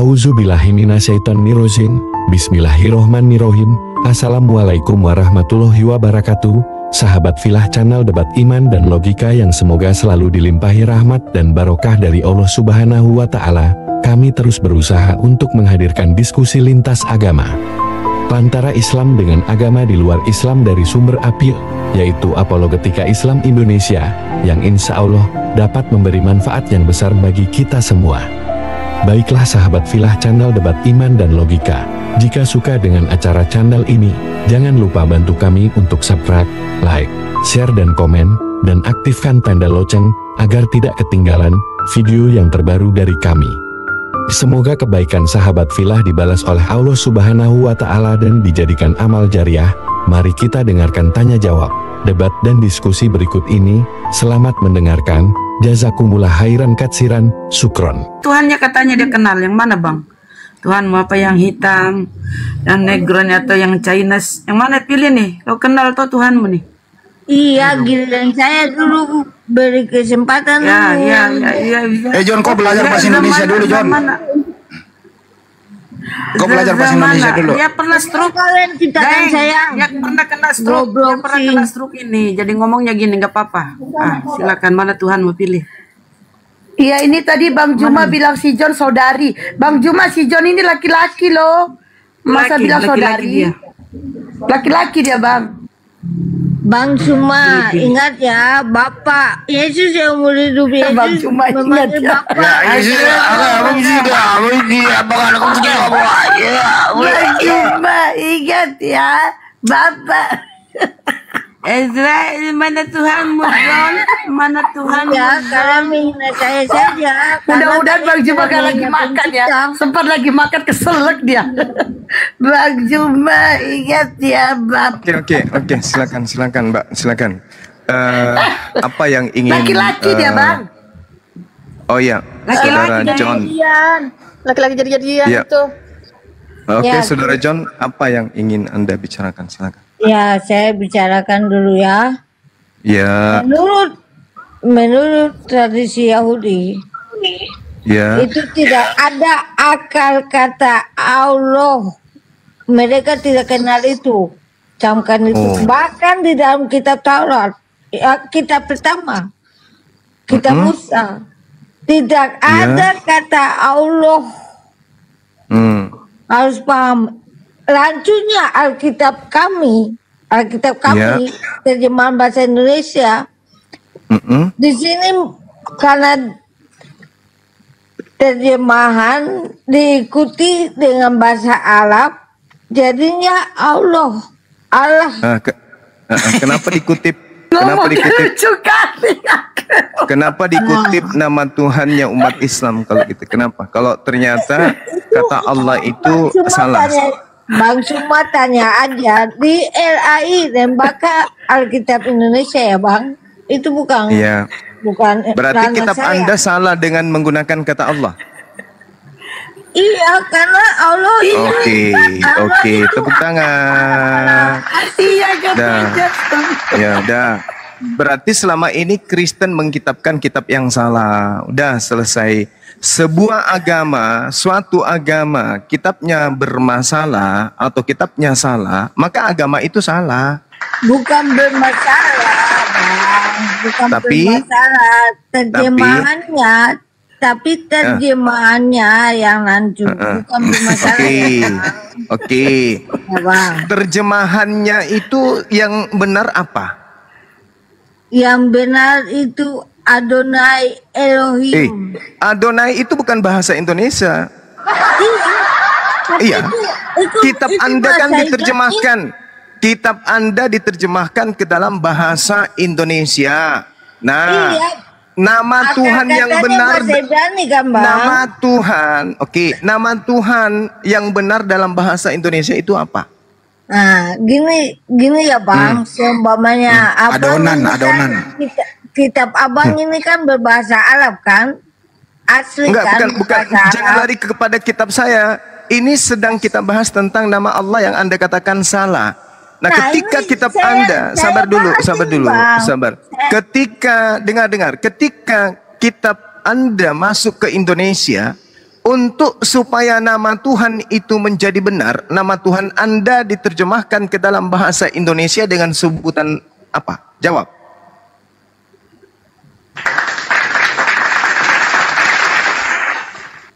Auzubillahiminasyaitonirrojim. Bismillahirrohmanirrohim. Assalamualaikum warahmatullahi wabarakatuh. Sahabat Filah Channel Debat Iman dan Logika yang semoga selalu dilimpahi rahmat dan barokah dari Allah Subhanahu wa Ta'ala. Kami terus berusaha untuk menghadirkan diskusi lintas agama antara Islam dengan agama di luar Islam dari sumber API, yaitu Apologetika Islam Indonesia, yang insya Allah dapat memberi manfaat yang besar bagi kita semua. Baiklah sahabat Filah Channel Debat Iman dan Logika, jika suka dengan acara channel ini, jangan lupa bantu kami untuk subscribe, like, share dan komen, dan aktifkan tanda lonceng agar tidak ketinggalan video yang terbaru dari kami. Semoga kebaikan sahabat Filah dibalas oleh Allah Subhanahu wa Ta'ala dan dijadikan amal jariah. Mari kita dengarkan tanya jawab, debat dan diskusi berikut ini. Selamat mendengarkan. Jazakumullah khairan katsiran, sukron. Tuhannya katanya dia kenal, yang mana bang? Tuhanmu apa, yang hitam, yang negronya atau yang Chinese? Yang mana pilih nih? Kau kenal tuh Tuhanmu nih? Iya, giliran saya dulu beri kesempatan. Iya. John, kau belajar bahasa Indonesia dulu, John. Kau belajar bahasa Indonesia dulu. Dia pernah stroke. Kalian ciptakan saya. Dia pernah kena stroke. Dia pernah kena stroke ini. Jadi ngomongnya gini, nggak apa-apa. Silakan, mana Tuhan mau pilih? Iya, ini tadi Bang Juma bilang si John saudari. Bang Juma, si John ini laki-laki loh. Masa bilang saudari? Laki-laki dia, Bang. Bang Juma, ingat ya, Bapak Yesus yang umur hidup Yesus. Bang Juma ingat ya. Bang Juma ingat ya, Bapak. Ezra, mana Tuhanmu, John? Mana Tuhanmu? Ya, kalian menghina saya saja. Mudah-mudahan Bang Juma gak lagi makan ya. Sempat lagi makan keselak dia. Bang Juma ingat ya, Bapak. Oke, silakan Mbak, silakan. Apa yang ingin? Laki-laki dia, Bang. Oh iya, Saudara John. Laki-laki jadi-jadian ya. itu. Oke, Ya. Saudara John, apa yang ingin Anda bicarakan? Silakan. Ya, saya bicarakan dulu ya. Ya. Menurut tradisi Yahudi, Ya. itu tidak ada akal kata Allah. Mereka tidak kenal itu, camkan itu. Bahkan di dalam kitab Taurat, ya, kitab pertama, kitab Musa, tidak ada kata Allah. Harus paham. Lanjutnya Alkitab kami, terjemahan bahasa Indonesia. Di sini karena terjemahan diikuti dengan bahasa Arab, jadinya Allah. Kenapa dikutip? Kenapa dikutip nama Tuhannya umat Islam kalau gitu? Kenapa? Kalau ternyata kata Allah itu salah. Bang Juma tanya aja di LAI Lembaga Alkitab Indonesia ya, Bang. Itu bukan. Iya. Bukan. Berarti kitab Anda salah dengan menggunakan kata Allah. Iya, karena Allah. Oke, tepuk tangan. Iya, Dah. Berarti selama ini Kristen mengkitabkan kitab yang salah. Udah selesai. Sebuah agama, suatu agama, kitabnya bermasalah atau kitabnya salah, maka agama itu salah. Bukan bermasalah, Bang. Bukan bermasalah. Terjemahannya, tapi terjemahannya yang lanjut. Bukan bermasalah. Oke. Ya, Bang. Terjemahannya itu yang benar apa? Yang benar itu Adonai Elohim. Adonai itu bukan bahasa Indonesia. Iya. Kitab Anda kan diterjemahkan. Kitab Anda diterjemahkan ke dalam bahasa Indonesia. Nah, nama Tuhan yang benar. Nama Tuhan. Oke, nama Tuhan yang benar dalam bahasa Indonesia itu apa? Nah, gini ya, Bang. Seumpamanya Adonan. Kitab Abang ini kan berbahasa Arab kan? Asli. Enggak, kan? bukan. Jangan lari kepada kitab saya. Ini sedang kita bahas tentang nama Allah yang Anda katakan salah. Nah, ketika kitab Anda, sabar dulu. Ketika, dengar, ketika kitab Anda masuk ke Indonesia, untuk supaya nama Tuhan itu menjadi benar, nama Tuhan Anda diterjemahkan ke dalam bahasa Indonesia dengan sebutan apa? Jawab.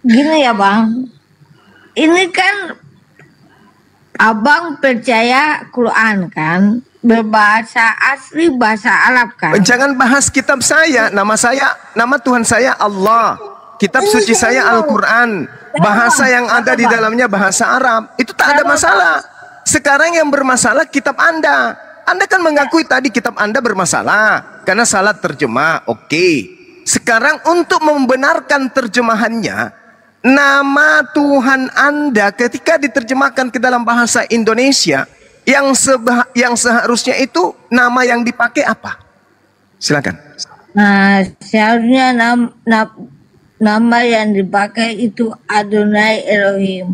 Gini ya Bang, ini kan Abang percaya Quran kan, berbahasa asli bahasa Arab kan? Jangan bahas kitab saya, nama Tuhan saya Allah. Kitab suci saya Al-Quran. Bahasa yang ada di dalamnya bahasa Arab. Itu tak ada masalah. Sekarang yang bermasalah kitab Anda. Anda kan mengakui tadi kitab Anda bermasalah karena salah terjemah. Oke. Sekarang untuk membenarkan terjemahannya, nama Tuhan Anda ketika diterjemahkan ke dalam bahasa Indonesia, yang seharusnya itu nama yang dipakai apa? Silakan. Nah, seharusnya nama yang dipakai itu Adonai Elohim.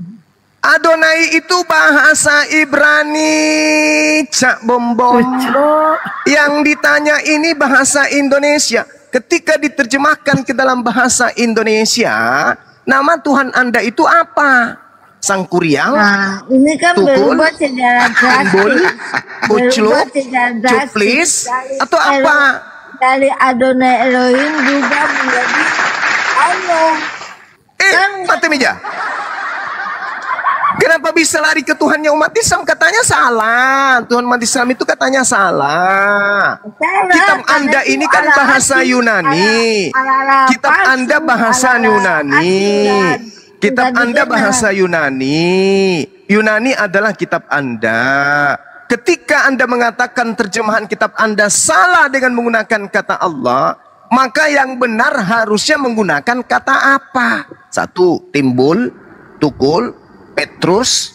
Adonai itu bahasa Ibrani, Cak Bombom. Yang ditanya ini bahasa Indonesia. Ketika diterjemahkan ke dalam bahasa Indonesia, nama Tuhan Anda itu apa? Sang Kuriang? Nah, ini kan berubah secara drastis. Ucluk, Cuplis, atau apa? Dari Adonai Elohim juga menjadi Allah. Mati meja. Kenapa bisa lari ke Tuhannya umat Islam? Katanya salah. Tuhan umat Islam itu katanya salah. Kitab Anda ini kan bahasa Yunani. Kitab Anda bahasa Yunani. Kitab Anda bahasa Yunani. Yunani adalah kitab Anda. Ketika Anda mengatakan terjemahan kitab Anda salah dengan menggunakan kata Allah, maka yang benar harusnya menggunakan kata apa? Satu, timbul, tukul, Petrus,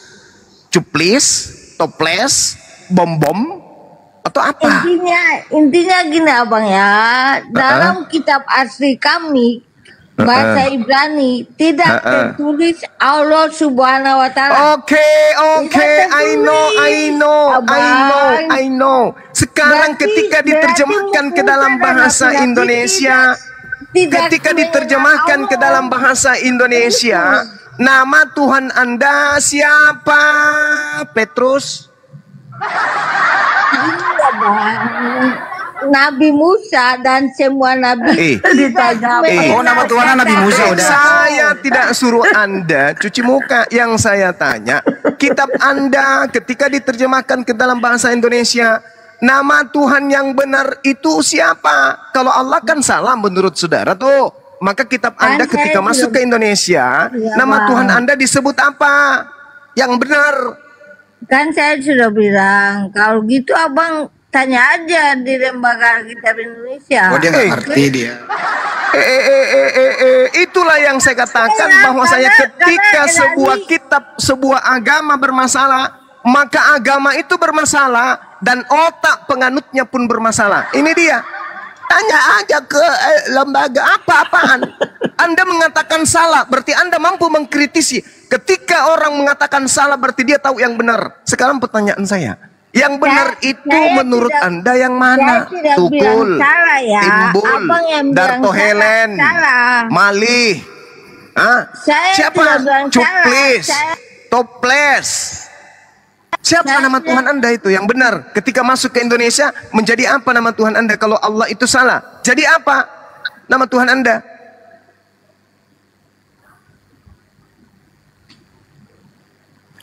cuplis, toples, bom-bom, atau apa? Intinya gini Abang ya, dalam kitab asli kami bahasa Ibrani tidak tertulis Allah Subhanahu wa taala. Oke, I know. Sekarang ketika diterjemahkan ke dalam bahasa Indonesia, nama Tuhan Anda siapa? Petrus? Nabi Musa dan semua nabi ditanya. Nama Tuhan Nabi Musa udah. Saya tidak suruh Anda cuci muka. Yang saya tanya, kitab Anda ketika diterjemahkan ke dalam bahasa Indonesia, nama Tuhan yang benar itu siapa? Kalau Allah kan salah menurut saudara tuh. Maka kitab Anda ketika masuk ke Indonesia, nama Tuhan Anda disebut apa? Yang benar. Kan saya sudah bilang, kalau gitu Abang tanya aja di lembaga kitab Indonesia. Oh, dia nggak ngerti dia. Itulah yang saya katakan bahwa saya ketika sebuah kitab, sebuah agama bermasalah, maka agama itu bermasalah dan otak penganutnya pun bermasalah. Ini dia. Tanya aja ke lembaga apa-apaan. Anda mengatakan salah, berarti Anda mampu mengkritisi. Ketika orang mengatakan salah, berarti dia tahu yang benar. Sekarang pertanyaan saya, yang benar itu menurut Anda yang mana? Tukul, Timbul, Darto Helen, Malih, siapa? Cuplis, Toples. Siapa nama Tuhan Anda itu yang benar? Ketika masuk ke Indonesia, menjadi apa nama Tuhan Anda? Kalau Allah itu salah, jadi apa nama Tuhan Anda?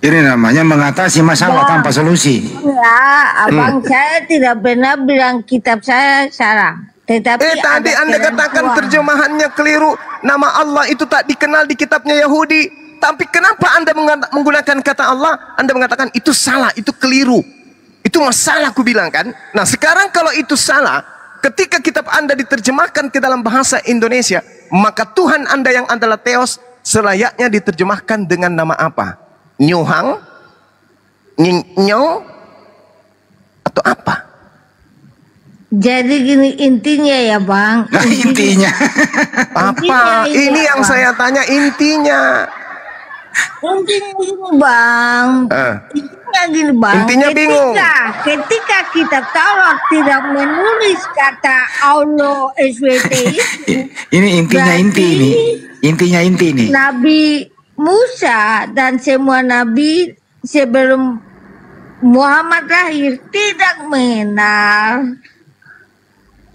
Ini namanya mengatasi masalah tanpa solusi. Ya, Abang saya tidak pernah bilang kitab saya salah. Tetapi tadi Anda katakan terjemahannya keliru. Nama Allah itu tak dikenal di kitabnya Yahudi. Tapi kenapa Anda menggunakan kata Allah? Anda mengatakan itu salah, itu keliru. Itu masalah aku bilang kan. Nah sekarang kalau itu salah, ketika kitab Anda diterjemahkan ke dalam bahasa Indonesia, maka Tuhan Anda yang adalah Theos selayaknya diterjemahkan dengan nama apa? Nyuhang? Nyong? Atau apa? Jadi gini intinya ya Bang. Intinya. Apa? Ini yang saya tanya intinya. Intinya gini bang, intinya gini bang. Intinya bingung. Ketika kita Taurat tidak menulis kata Allah SWT, Ini intinya inti ini. Intinya inti ini. Nabi Musa dan semua nabi sebelum Muhammad lahir tidak mengenal.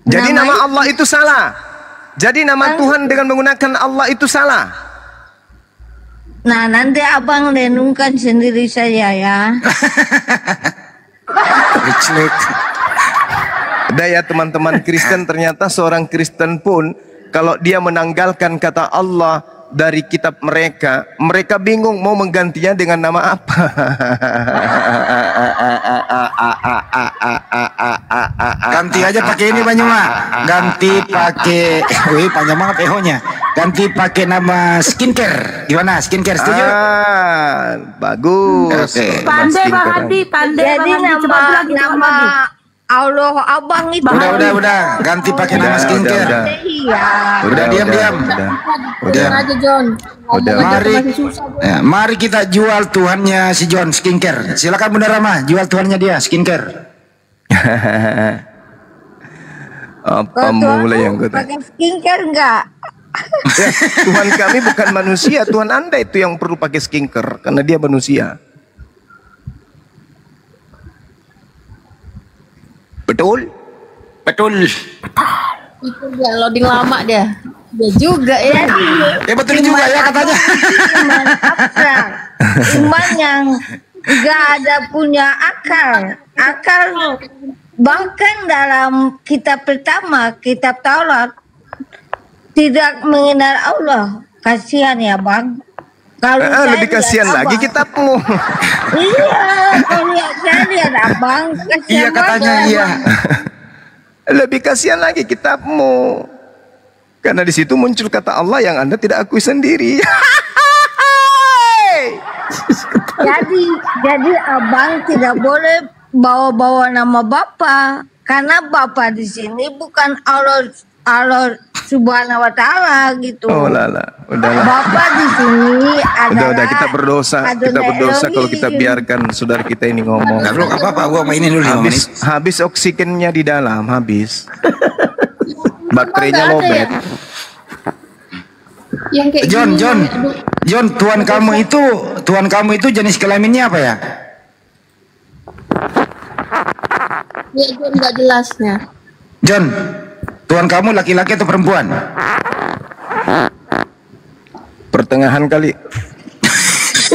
Jadi nama Allah itu salah. Jadi nama Tuhan dengan menggunakan Allah itu salah. Nah, nanti abang renungkan sendiri saja ya. Ada ya teman-teman Kristen, ternyata seorang Kristen pun kalau dia menanggalkan kata Allah dari kitab mereka, mereka bingung mau menggantinya dengan nama apa. Ganti aja pakai ini Banyuma. Ganti pakai, wih panjang banget ehonya. Ganti pakai nama skincare. Gimana skincare, setuju? Bagus. Oke. Pandai Bang Andi, pandai Jadi Bang Andi. Coba bilang gitu Bang nama Andi. Allah abang itu. Udah. Ganti pakai nama skincare. Iya. Udah diam. Udah. aja John. Udah. Mari kita jual tuannya si John skincare. Silakan Bunda Rama, jual tuannya dia skincare. Apa mulai yang gue pakai skincare enggak? Tuhan kami bukan manusia, Tuhan Anda itu yang perlu pakai skincare karena dia manusia. Betul? Betul. Itu dia loading lama dia. Dia juga ya. Betul juga ya katanya. Iman abstrak, iman yang enggak ada punya akal. Bahkan dalam kitab pertama, kitab Taurat, tidak mengenal Allah. Kasihan ya bang. Kalau saya lebih lihat kasihan lagi abang. kitabmu. Iya, kalau saya lihat abang. Kasihan Iya katanya banget, iya. Abang. Lebih kasihan lagi kitabmu. Karena di situ muncul kata Allah yang Anda tidak akui sendiri. Jadi abang tidak boleh bawa-bawa nama Bapa. Karena Bapa di sini bukan Allah Subhanahu wa Ta'ala gitu. Oh lala, udahlah. Bapak di sini adalah Udah kita berdosa kalau kita biarkan saudara kita ini ngomong. Nah, bro, apa-apa, gua mainin dulu 5 menit. Habis oksigennya di dalam, habis. Baterainya lowbat. Yang kayak John, tuan kamu itu jenis kelaminnya apa ya? Ya John nggak jelasnya. John, tuan kamu laki-laki atau perempuan? Pertengahan kali.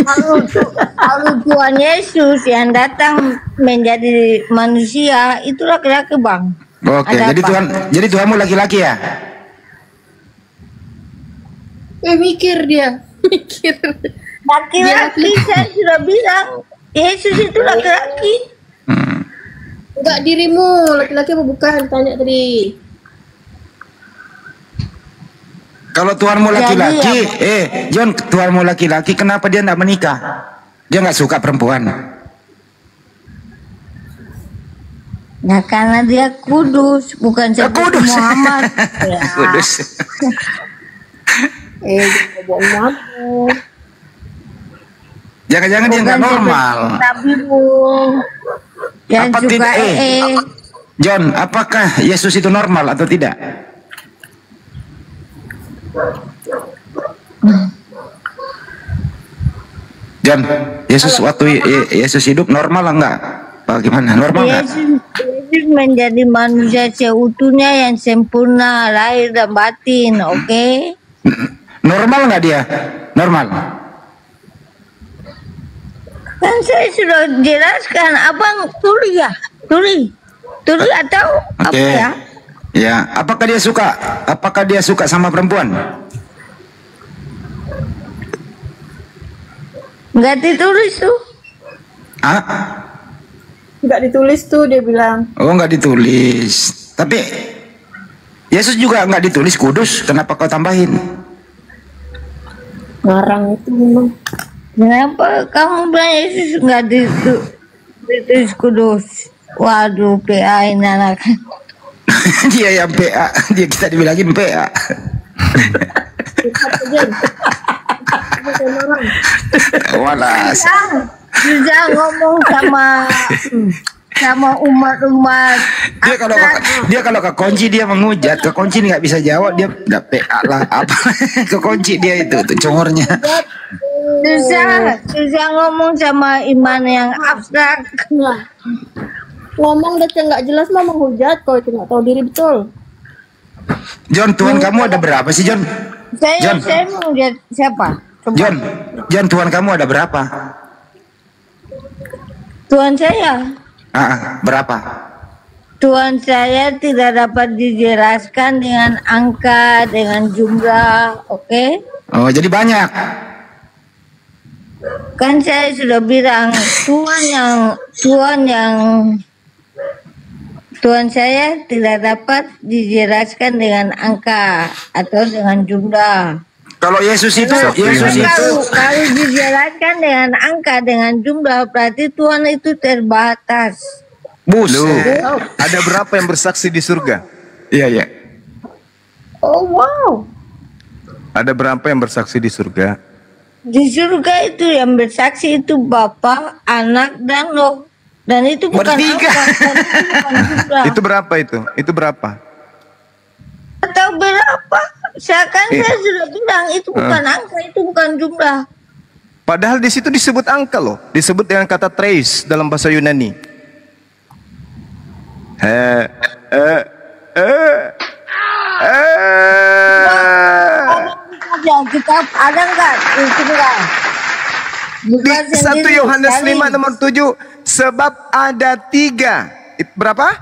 Kalau Tuhan Yesus yang datang menjadi manusia itu laki-laki bang. Oke, Ada apa? jadi Tuhanmu laki-laki ya? Mikir dia. Mikir. Laki-laki saya sudah bilang Yesus itu laki-laki. Enggak dirimu, laki-laki apa bukan? Tanya tadi. Kalau tuanmu laki-laki, John, tuanmu laki-laki, kenapa dia tidak menikah? Dia nggak suka perempuan. Nah karena dia kudus, bukan seperti kudus. Muhammad. Ya. Kudus. Bohong mabuk. Jangan-jangan dia nggak normal. Nabimu yang Apa suka tidak, John, apakah Yesus itu normal atau tidak? John, Yesus waktu Yesus hidup normal enggak? Bagaimana? Normal enggak? Yesus menjadi manusia seutuhnya yang sempurna lahir dan batin, oke? Normal enggak dia? Normal. Kan saya sudah jelaskan, abang tuli ya, tuli atau apa Oke. ya? Ya, apakah dia suka? Apakah dia suka sama perempuan? Nggak ditulis tuh. Ah? Nggak ditulis tuh dia bilang. Oh, nggak ditulis. Tapi Yesus juga nggak ditulis kudus. Kenapa kau tambahin? Ngarang itu memang. Kenapa kamu bilang Yesus nggak ditulis kudus? Waduh, PA ini anak. Dia yang PA, dia kita dibilangin PA. Walas. Bisa ngomong sama umat-umat. Dia kalau kekunci dia menghujat, kekunci nggak bisa jawab, dia udah PA lah apa. Kekunci dia itu tuh congornya. Susah ngomong sama iman yang abstrak. Nah, ngomong udah nggak jelas mah menghujat kalau itu nggak tahu diri betul. John, Tuhan kamu ada berapa sih, John? Saya menghujat siapa? Coba. John, Tuhan kamu ada berapa? Tuhan saya. Berapa? Tuhan saya tidak dapat dijelaskan dengan angka, dengan jumlah, oke? Oh, jadi banyak. Kan saya sudah bilang Tuhan saya tidak dapat dijelaskan dengan angka atau dengan jumlah. Kalau Yesus itu Kalau dijelaskan dengan angka, dengan jumlah, berarti Tuhan itu terbatas. Ada berapa yang bersaksi di surga? Iya. Oh wow. Ada berapa yang bersaksi di surga? Di surga itu yang bersaksi itu Bapa, Anak, dan Roh. Dan itu bukan Bertiga. angka, Itu berapa itu? Itu berapa? Atau berapa? Saya sudah bilang itu bukan angka, itu bukan jumlah. Padahal di situ disebut angka loh, disebut dengan kata trace dalam bahasa Yunani. Kitab ada enggak? Itu enggak. Di 1 Yohanes 5 nomor 7, sebab ada 3. Berapa?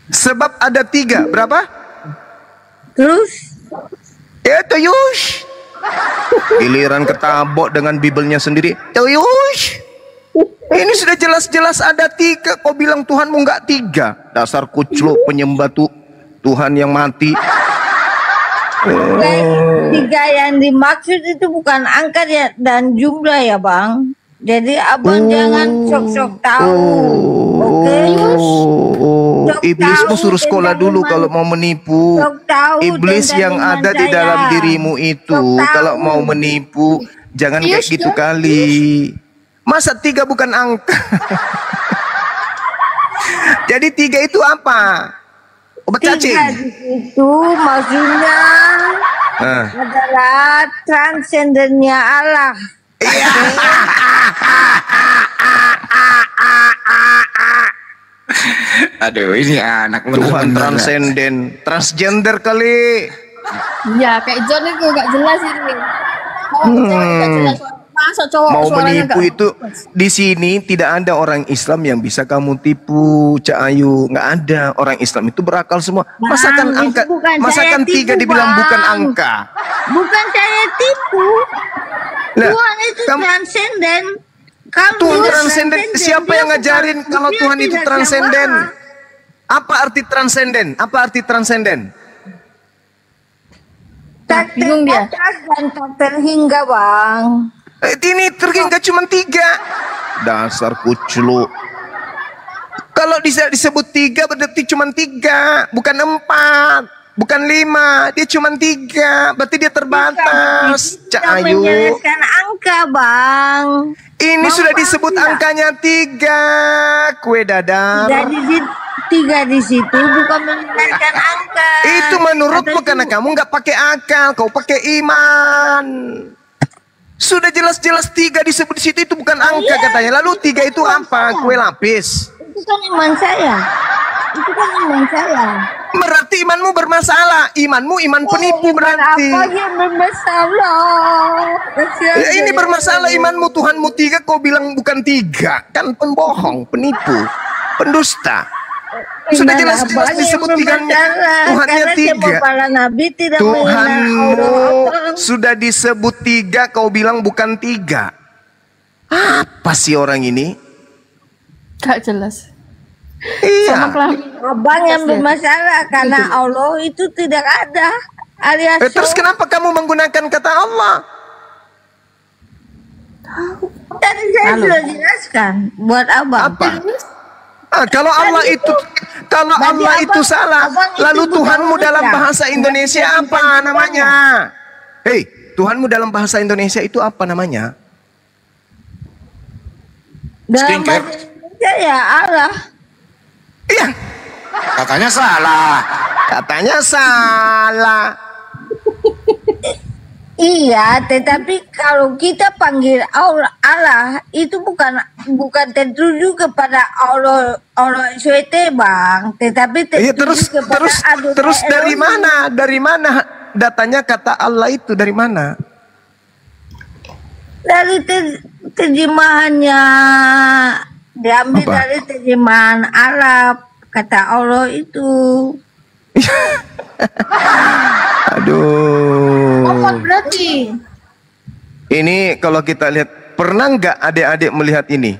Sebab ada 3. Berapa? Terus? Itu Yush. Giliran ketabok dengan Bibelnya sendiri. Yush. Ini sudah jelas-jelas ada 3. Kau bilang Tuhanmu enggak 3. Dasar kucluk penyembah Tuhan yang mati. Tiga yang dimaksud itu bukan angka dan jumlah ya Bang. Jadi abang jangan sok-sok tahu. Oke? Iblismu suruh sekolah dulu kalau mau menipu. Iblis yang ada di dalam dirimu itu kalau mau menipu jangan kayak gitu kali. Masa 3 bukan angka? Jadi 3 itu apa? Obat cacing. 3 itu maksudnya adalah transendennya Allah. Aduh, ini anak Tuhan transenden, transgender kali. Iya, kayak John itu gak jelas ini. Gak jelas. Masa cowok Mau suaranya menipu itu di sini tidak ada orang Islam yang bisa kamu tipu, Cak Ayu. Nggak ada, orang Islam itu berakal semua. Masakan angka, masakan 3 dibilang bukan angka. Bukan saya tipu. Nah, Tuhan itu transenden. Tuhan transenden. Siapa yang ngajarin kalau Tuhan itu transenden? Apa arti transenden? Apa arti transenden? Tak bingung dia. dan tak terhingga Bang. Ini terhingga cuma 3. Dasar kucluk. Kalau disebut 3 berarti cuma 3, bukan 4, bukan 5. Dia cuma 3, berarti dia terbatas. Cak Ayu. Menjelaskan angka Bang. Ini sudah disebut angkanya 3. Kue dadar. Jadi 3 di situ bukan menjelaskan angka. Itu menurutmu karena kamu nggak pakai akal, kau pakai iman. Sudah jelas-jelas 3 disebut di situ itu bukan angka katanya. Lalu 3 itu apa? Kue lapis. Itu kan iman saya. Berarti imanmu bermasalah. Imanmu iman penipu berarti. Apa yang bermasalah? Ini bermasalah imanmu. Tuhanmu 3, kau bilang bukan 3. Kan pembohong, penipu, pendusta. Sudah jelas-jelas disebut 3. Tuhannya 3. Tuhanmu sudah disebut 3, kau bilang bukan 3. Apa sih orang ini? gak jelas. Iya. Abang yang bermasalah karena Allah itu tidak ada. Alias Terus kenapa kamu menggunakan kata Allah? Tadi saya sudah jelaskan buat abang. Apa? Kalau Allah itu salah, lalu Tuhanmu dalam bahasa Indonesia apa namanya? Hei, Tuhanmu dalam bahasa Indonesia itu apa namanya? Dalam bahasa Indonesia ya Allah. Iya. Katanya salah. Katanya salah. Iya, tetapi kalau kita panggil Allah itu bukan tertuju kepada Allah SWT, Bang, tetapi Iya, tertuju kepada terus dari mana? Dari mana datanya kata Allah itu dari mana? Dari terjemahannya, diambil Apa? dari terjemahan Arab, kata Allah itu. Aduh. Apa berarti? Ini kalau kita lihat, pernah nggak adik-adik melihat ini?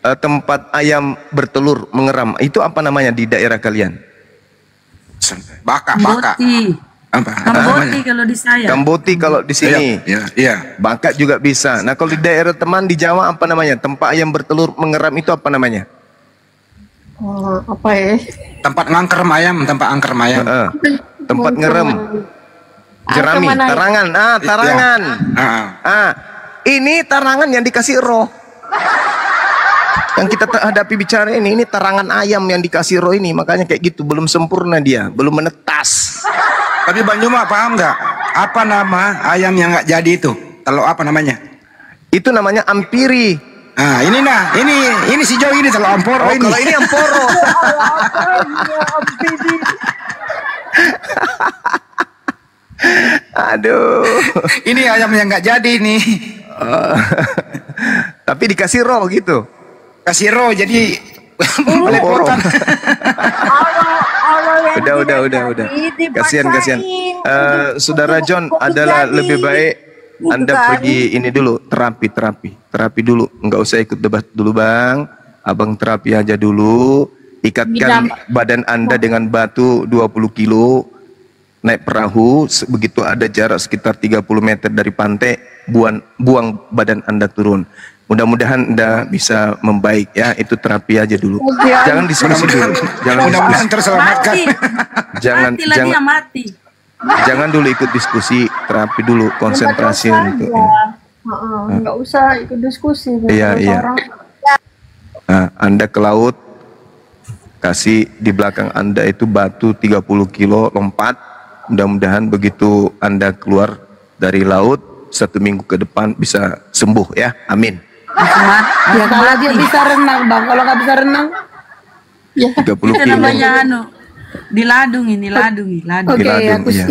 Tempat ayam bertelur mengeram, itu apa namanya di daerah kalian? Baka. Boti. Apa? Kamboti kalau di saya. Kamboti kalau di sini. Iya. Baka juga bisa. Nah, kalau di daerah teman di Jawa apa namanya? Tempat ayam bertelur mengeram itu apa namanya? Apa ya? Tempat ngangkerem ayam, tempat angkerem ayam. Tempat ngerem. Jerami, Angker mana? tarangan. Tarangan. Heeh. Ini tarangan yang dikasih roh. Yang kita hadapi bicara ini tarangan ayam yang dikasih roh ini. Makanya kayak gitu, belum sempurna dia, belum menetas. Tapi Bang Juma paham nggak? Apa nama ayam yang nggak jadi itu? Kalau apa namanya? Itu namanya ampiri. Nah, ini si Jo ini kalau amporo ini. Kalau ini amporo. Aduh. Ini ayam yang nggak jadi nih. Tapi dikasih roh gitu. Kasih roh jadi melepotan. Udah. Kasihan. Saudara John, adalah lebih baik Anda pergi ini dulu, terapi dulu. Nggak usah ikut debat dulu, Bang. Abang terapi aja dulu. Ikatkan badan Anda dengan batu 20 kilo. Naik perahu, begitu ada jarak sekitar 30 meter dari pantai, buang badan Anda turun. Mudah-mudahan Anda bisa membaik ya. Itu terapi aja dulu. Jangan diskusi dulu. Mudah-mudahan terselamatkan. Mati. Jangan dulu ikut diskusi, terapi dulu, konsentrasi untuk ini. Nggak usah ikut diskusi. Iya. Nah, Anda ke laut, kasih di belakang Anda itu batu 30 kilo, lompat. Mudah-mudahan begitu Anda keluar dari laut, 1 minggu ke depan bisa sembuh ya. Amin. Ya kalau dia bisa renang, Bang. Kalau nggak bisa renang, 30 Itu kilo. namanya diladung. oke, Diladung, aku iya.